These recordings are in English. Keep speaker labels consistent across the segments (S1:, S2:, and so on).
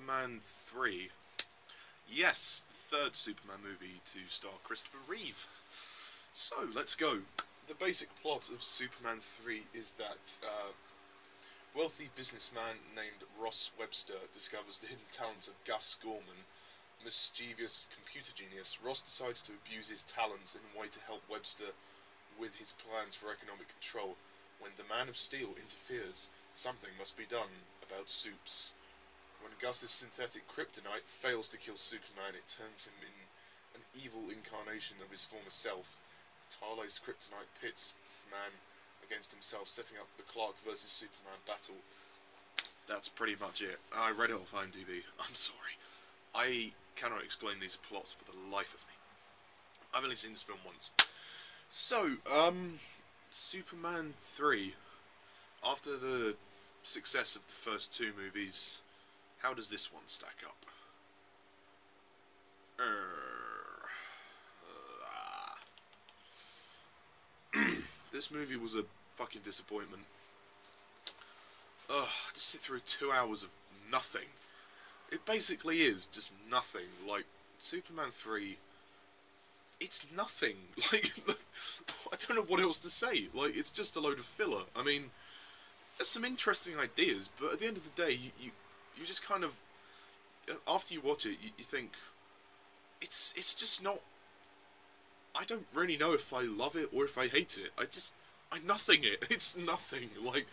S1: Superman 3. Yes, the third Superman movie to star Christopher Reeve. So, let's go. The basic plot of Superman 3 is that wealthy businessman named Ross Webster discovers the hidden talents of Gus Gorman. Mischievous computer genius, Ross decides to abuse his talents in a way to help Webster with his plans for economic control. When the Man of Steel interferes, something must be done about Supes. When Gus's synthetic kryptonite fails to kill Superman, it turns him in an evil incarnation of his former self. Tale's kryptonite pits man against himself, setting up the Clark vs. Superman battle. That's pretty much it. I read it off IMDb. I'm sorry. I cannot explain these plots for the life of me. I've only seen this film once. So, Superman 3. After the success of the first two movies, how does this one stack up? This movie was a fucking disappointment. Ugh, to sit through 2 hours of nothing. It basically is just nothing. Like, Superman 3, it's nothing. Like, I don't know what else to say. Like, it's just a load of filler. I mean, there's some interesting ideas, but at the end of the day, you just kind of, after you watch it, you think, it's just not, I don't really know if I love it or if I hate it. I'm nothing it. It's nothing. Like,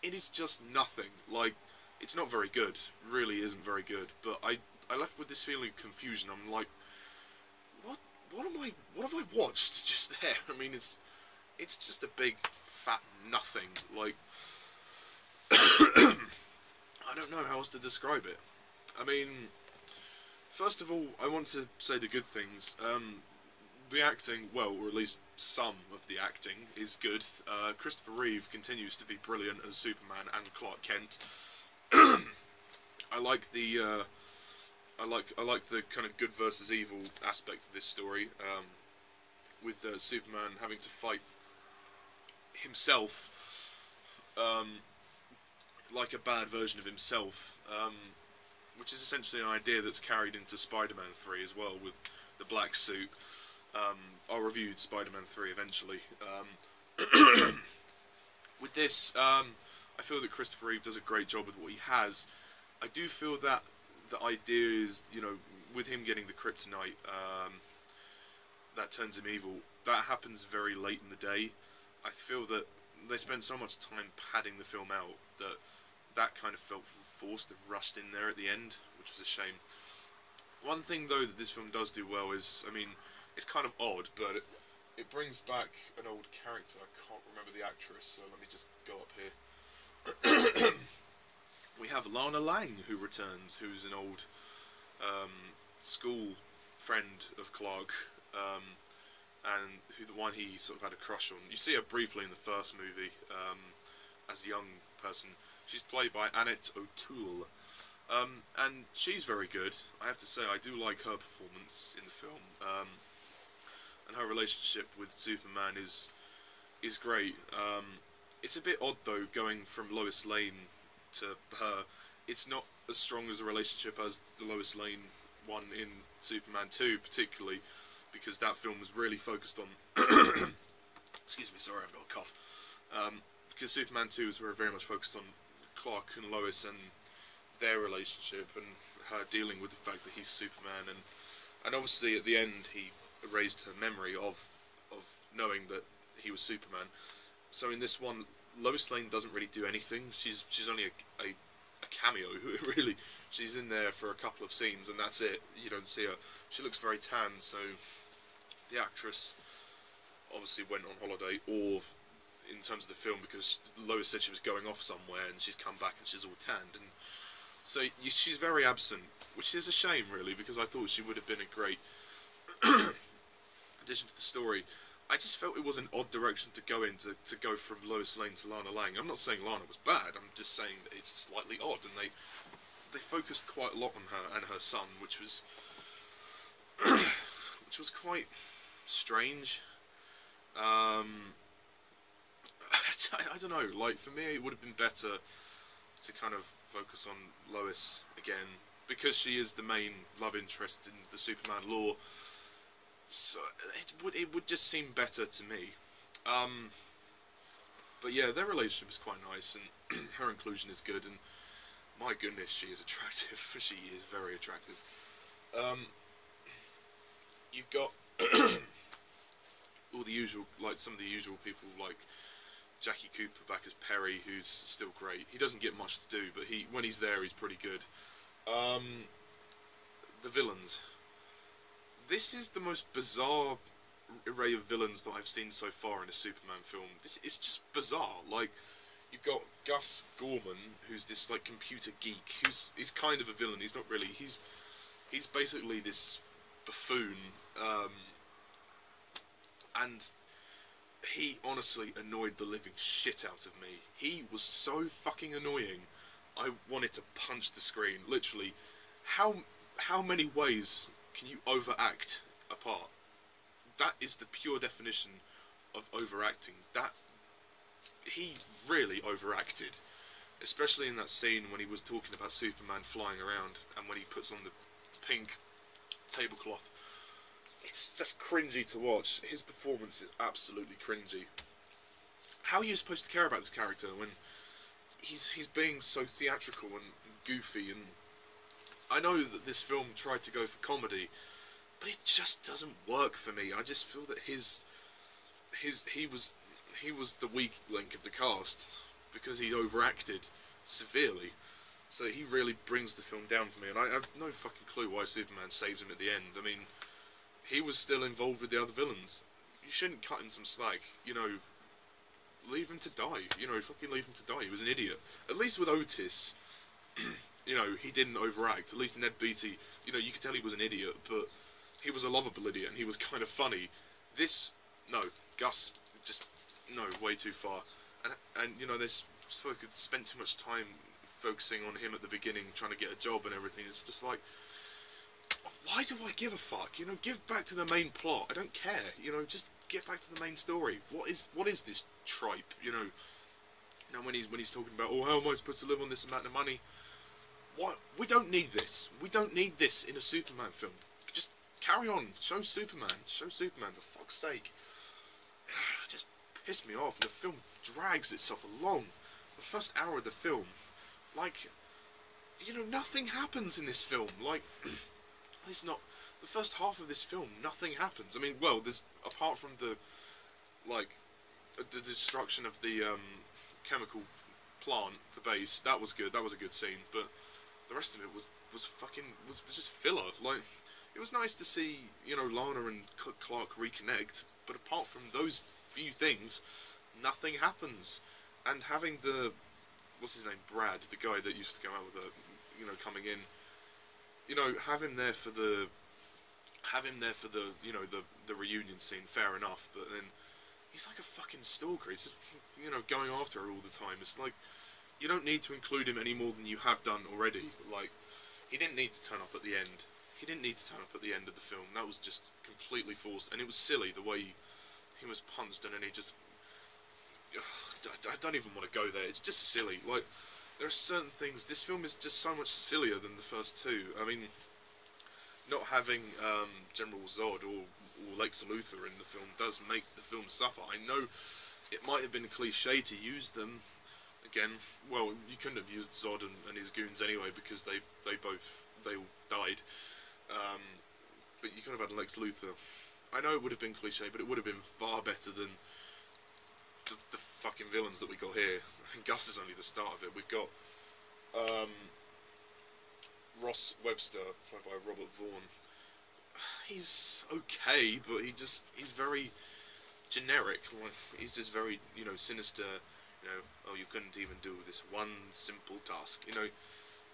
S1: it is just nothing. Like, it's not very good. Really isn't very good. But I left with this feeling of confusion. I'm like, what have I watched just there? I mean, it's just a big fat nothing. Like, I don't know how else to describe it. I mean, first of all, I want to say the good things. The acting, well, or at least some of the acting, is good. Christopher Reeve continues to be brilliant as Superman and Clark Kent. I like the kind of good versus evil aspect of this story, with Superman having to fight himself, like a bad version of himself, which is essentially an idea that's carried into Spider-Man 3 as well, with the black suit. I reviewed Spider-Man 3 eventually. With this, I feel that Christopher Reeve does a great job with what he has. I do feel that the idea is, you know, with him getting the kryptonite, that turns him evil, that happens very late in the day. I feel that they spend so much time padding the film out that kind of felt forced and rushed in there at the end, which was a shame. One thing, though, that this film does do well is, I mean, it's kind of odd, but it brings back an old character. I can't remember the actress, so let me just go up here. We have Lana Lang, who returns, who's an old school friend of Clark, and the one he sort of had a crush on. You see her briefly in the first movie as a young person. She's played by Annette O'Toole, and she's very good. I have to say, I do like her performance in the film, and her relationship with Superman is great. It's a bit odd, though, going from Lois Lane to her. It's not as strong as a relationship as the Lois Lane one in Superman 2, particularly because that film was really focused on excuse me, sorry, I've got a cough. Because Superman 2 was very much focused on Clark and Lois and their relationship and her dealing with the fact that he's Superman, and obviously at the end he erased her memory of knowing that he was Superman. So in this one, Lois Lane doesn't really do anything. She's only a cameo, really. She's in there for a couple of scenes, and that's it. You don't see her. She looks very tan, so the actress obviously went on holiday, or in terms of the film, because Lois said she was going off somewhere, and she's come back and she's all tanned, and so she's very absent, which is a shame, really, because I thought she would have been a great addition to the story. I just felt it was an odd direction to go in, to go from Lois Lane to Lana Lang. I'm not saying Lana was bad, I'm just saying that it's slightly odd, and they focused quite a lot on her and her son, which was quite strange. I don't know, like, for me it would have been better to kind of focus on Lois again, because she is the main love interest in the Superman lore, so it would just seem better to me. But yeah, their relationship is quite nice, and her inclusion is good, and my goodness, she is attractive. She is very attractive. You've got all the usual, like some of the usual people, like Jackie Cooper back as Perry, who's still great. He doesn't get much to do, but when he's there, he's pretty good. The villains. This is the most bizarre array of villains that I've seen so far in a Superman film. This is just bizarre. Like, you've got Gus Gorman, who's this like computer geek, he's kind of a villain. He's not really. He's basically this buffoon, and he honestly annoyed the living shit out of me. He was so fucking annoying. I wanted to punch the screen. Literally, how many ways can you overact a part? That is the pure definition of overacting. That he really overacted, especially in that scene when he was talking about Superman flying around, and when he puts on the pink tablecloth. It's just cringy to watch. His performance is absolutely cringy. How are you supposed to care about this character when he's being so theatrical and goofy? And I know that this film tried to go for comedy, but it just doesn't work for me. I just feel that he was the weak link of the cast because he overacted severely. So he really brings the film down for me, and I have no fucking clue why Superman saves him at the end. I mean, he was still involved with the other villains. You shouldn't cut him some slack, you know, leave him to die, you know, fucking leave him to die. He was an idiot. At least with Otis, you know, he didn't overact. At least Ned Beatty, you know, you could tell he was an idiot, but he was a lovable idiot, and he was kind of funny. This, no, Gus, just, no, way too far. And you know, could spend too much time focusing on him at the beginning, trying to get a job and everything. It's just like, why do I give a fuck? You know, give back to the main plot. I don't care. You know, just get back to the main story. What is this tripe? You know, when he's talking about, oh, how am I supposed to live on this amount of money? What? We don't need this. We don't need this in a Superman film. Just carry on. Show Superman. Show Superman, for fuck's sake. Just pissed me off. The film drags itself along. The first hour of the film, like, you know, nothing happens in this film. Like, it's not the first half of this film. Nothing happens. I mean, well, there's, apart from the destruction of the chemical plant, the base. That was good. That was a good scene. But the rest of it was just filler. Like, it was nice to see, you know, Lana and Clark reconnect. But apart from those few things, nothing happens. And having the, what's his name, Brad, the guy that used to come out with the, you know, coming in, you know, have him there for the, you know, the reunion scene, fair enough, but then he's like a fucking stalker. He's just, you know, going after her all the time. It's like, you don't need to include him any more than you have done already. Like, he didn't need to turn up at the end. He didn't need to turn up at the end of the film. That was just completely forced, and it was silly the way he was punched, and then he just, I don't even want to go there. It's just silly. Like, there are certain things. This film is just so much sillier than the first two. I mean, not having General Zod or Lex Luthor in the film does make the film suffer. I know it might have been a cliche to use them. Again, well, you couldn't have used Zod and his goons anyway because they all died. But you could have had Lex Luthor. I know it would have been cliche, but it would have been far better than the fucking villains that we got here. And Gus is only the start of it. We've got Ross Webster, played by Robert Vaughn. He's okay, but he's very generic. Like, he's just very, you know, sinister. You know, oh, you couldn't even do this one simple task. You know,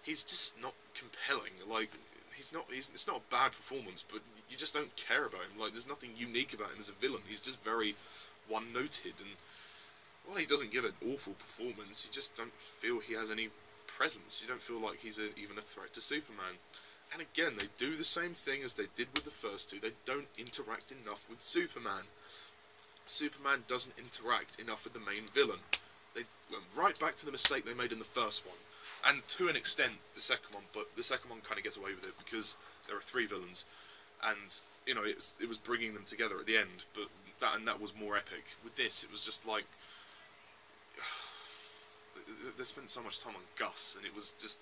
S1: he's just not compelling. Like, it's not a bad performance, but you just don't care about him. Like, there's nothing unique about him as a villain. He's just very one-noted, and while he doesn't give an awful performance, you just don't feel he has any presence. You don't feel like he's even a threat to Superman. And again, they do the same thing as they did with the first two. They don't interact enough with Superman. Superman doesn't interact enough with the main villain. They went right back to the mistake they made in the first one. and to an extent the second one, but the second one kind of gets away with it because there are 3 villains, and you know it was bringing them together at the end. But that was more epic. With this, it was just like they spent so much time on Gus, and it was just.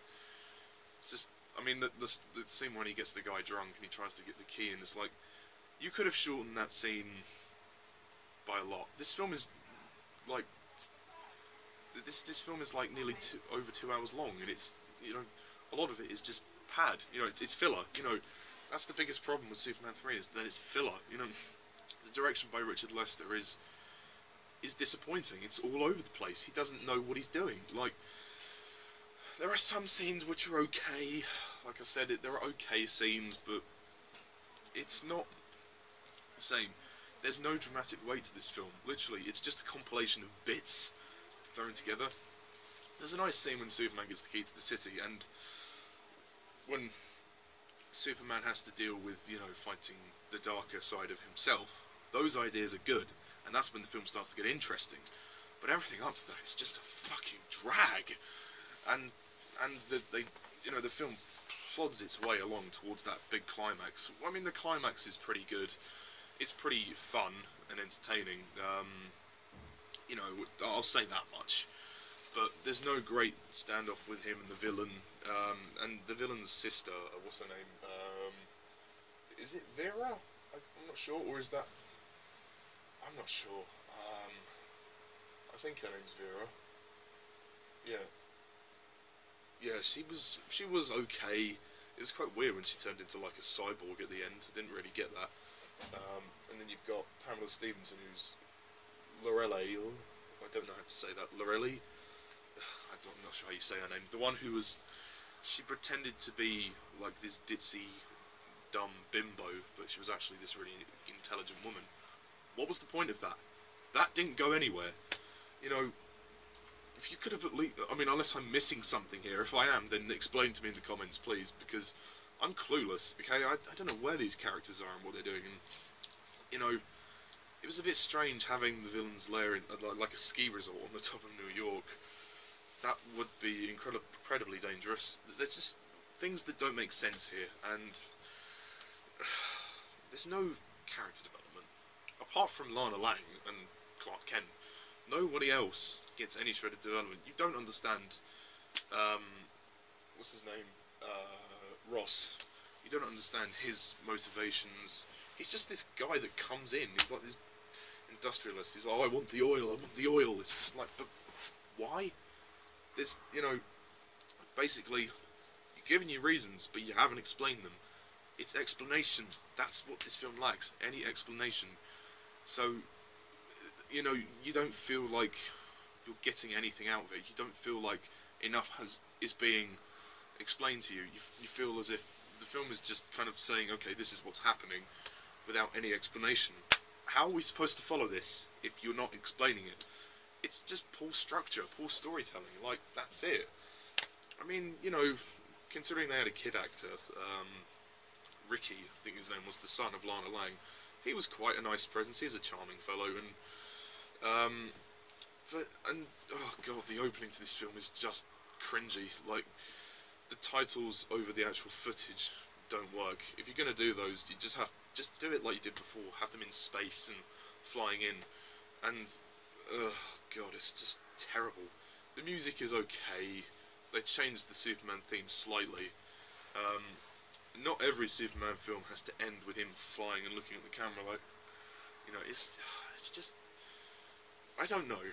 S1: I mean, the scene when he gets the guy drunk and he tries to get the key, and it's like, you could have shortened that scene by a lot. This film is like, this film is like nearly over 2 hours long, and it's, you know, a lot of it is just pad. You know, it's filler. You know, that's the biggest problem with Superman 3 is that it's filler. You know, the direction by Richard Lester is disappointing. It's all over the place. He doesn't know what he's doing. Like, there are some scenes which are okay. Like I said, there are okay scenes, but it's not the same. There's no dramatic weight to this film. Literally, it's just a compilation of bits thrown together. There's a nice scene when Superman gets the key to the city, and when Superman has to deal with, you know, fighting the darker side of himself, those ideas are good, and that's when the film starts to get interesting. But everything up to that is just a fucking drag. And you know, the film plods its way along towards that big climax. I mean, the climax is pretty good. It's pretty fun and entertaining. You know, I'll say that much. But there's no great standoff with him and the villain. And the villain's sister, what's her name? Is it Vera? I'm not sure, or is that... I'm not sure. I think her name's Vera. Yeah. Yeah, she was okay. It was quite weird when she turned into like a cyborg at the end. I didn't really get that. And then you've got Pamela Stephenson, who's Lorelei. I don't know how to say that. Lorelei? I'm not sure how you say her name. The one who was... She pretended to be like this ditzy, dumb bimbo, but she was actually this really intelligent woman. What was the point of that? That didn't go anywhere. You know... If you could have at least... I mean, unless I'm missing something here. If I am, then explain to me in the comments, please. Because I'm clueless, okay? I don't know where these characters are and what they're doing. And, you know, it was a bit strange having the villain's lair in, like a ski resort on the top of New York. That would be incredibly dangerous. There's just things that don't make sense here. And there's no character development. Apart from Lana Lang and Clark Kent. Nobody else gets any shred of development. You don't understand, what's his name, Ross. You don't understand his motivations. He's just this guy that comes in. He's like this industrialist. He's like, oh, I want the oil, I want the oil. It's just like, but why? There's, you know, basically, you've given you reasons, but you haven't explained them. It's explanation. That's what this film lacks. Any explanation. So... You know, you don't feel like you're getting anything out of it. You don't feel like enough is being explained to you. You feel as if the film is just kind of saying, okay, this is what's happening, without any explanation. How are we supposed to follow this if you're not explaining it? It's just poor structure, poor storytelling. Like, that's it. I mean, you know, considering they had a kid actor, Ricky, I think his name was, the son of Lana Lang, he was quite a nice presence. He's a charming fellow, and oh god, the opening to this film is just cringy. Like, the titles over the actual footage don't work. If you're gonna do those, you just do it like you did before. Have them in space and flying in, and oh god, it's just terrible. The music is okay. They changed the Superman theme slightly. Not every Superman film has to end with him flying and looking at the camera. Like, you know, it's just, I don't know.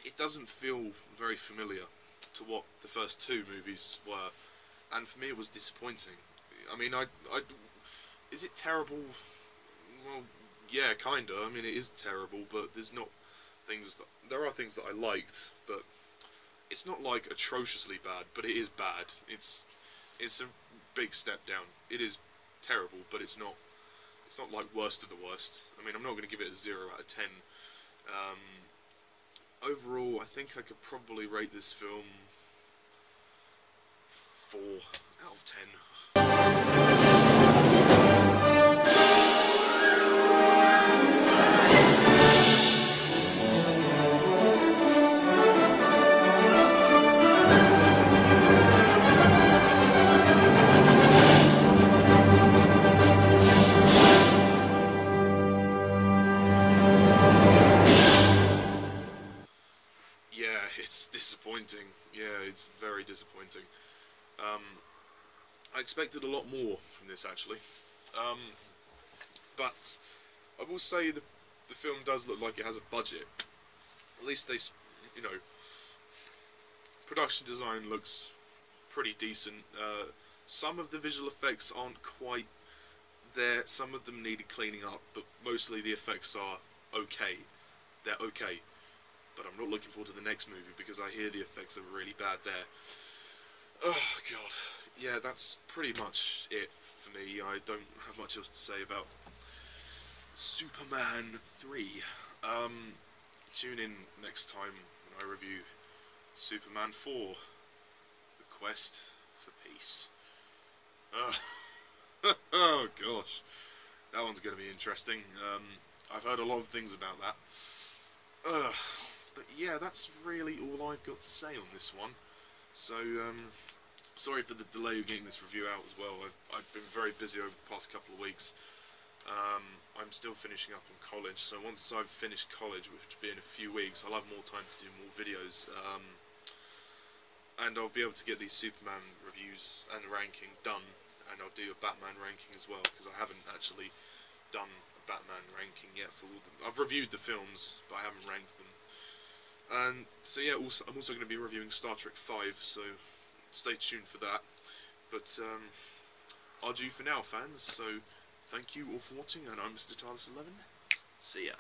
S1: It doesn't feel very familiar to what the first 2 movies were, and for me it was disappointing. I mean, is it terrible? Well, yeah, kinda. I mean, it is terrible, but there are things that I liked, but it's not like atrociously bad, but it is bad. It's a big step down. It is terrible, but it's not like worst of the worst. I mean, I'm not going to give it a 0 out of 10. Overall, I think I could probably rate this film 4 out of 10. disappointing. I expected a lot more from this, actually. But I will say the film does look like it has a budget. At least they, you know, production design looks pretty decent. Some of the visual effects aren't quite there. Some of them needed cleaning up, but mostly the effects are okay. They're okay. But I'm not looking forward to the next movie because I hear the effects are really bad there. Oh god. Yeah, that's pretty much it for me. I don't have much else to say about Superman 3. Tune in next time when I review Superman 4, The Quest for Peace. Oh gosh, that one's going to be interesting. I've heard a lot of things about that. But yeah, that's really all I've got to say on this one. So, sorry for the delay of getting this review out as well. I've been very busy over the past couple of weeks. I'm still finishing up on college, so once I've finished college, which will be in a few weeks, I'll have more time to do more videos. And I'll be able to get these Superman reviews and ranking done, and I'll do a Batman ranking as well, because I haven't actually done a Batman ranking yet for all of them. I've reviewed the films, but I haven't ranked them. And so yeah, I'm also going to be reviewing Star Trek 5, so stay tuned for that. But adieu for now, fans. So thank you all for watching, and I'm Mr. TARDIS11. See ya.